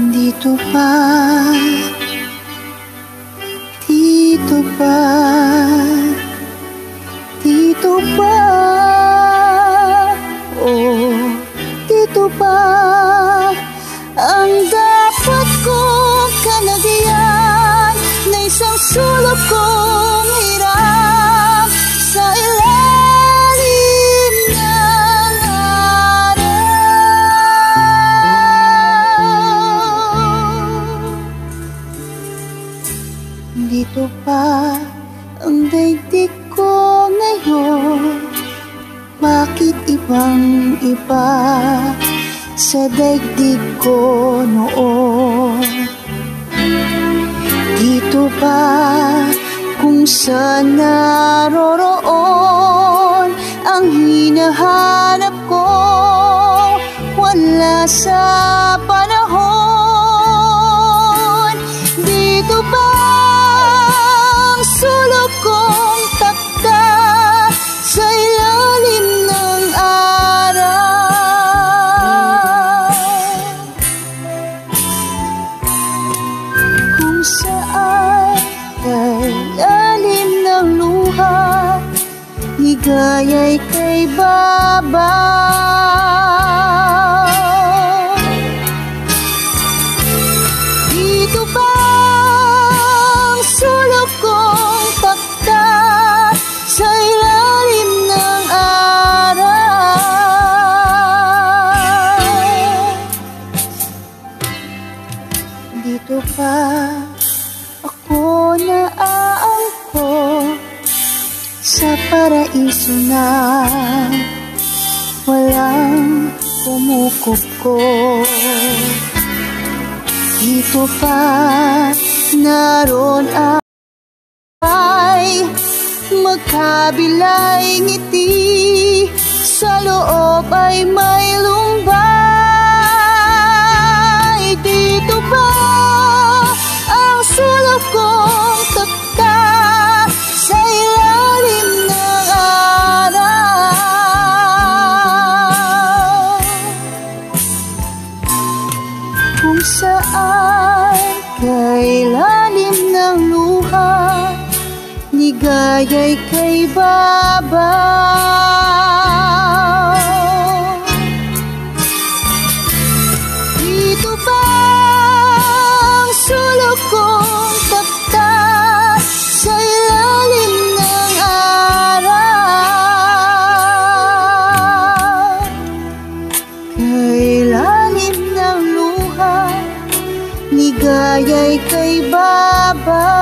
Dito pa, dito pa, dito pa, oh, dito pa ang dapat kong kanagayan na isang sulok kong hirap sa ilalim ng araw. Dito pa ang daigdig ko ngayon, bakit ibang iba sa daigdig ko noon? Dito ba kung saan naroroon ang hinahanap ko, wala sa panahon? Dito ba ang sulok kong takda sa ilalim ng araw, kung saan kay lalim ng luha, ligaya'y kay babaw? Dito ba ang sulok kong takda sa ilalim ng araw? Dito pa ako naaangkop sa paraiso na walang kumukupkop. Dito pa naroon ay magkabilay ngiti, sa loob ay may lumbay. Dito ba ang sulok kong takda sa ilalim ng araw, kung saan kay lalim ng luha, ligaya'y kay babaw? Dito ba ang sulok kong takda sa ilalim ng araw, kay lalim ng luha, ligaya'y kay babaw?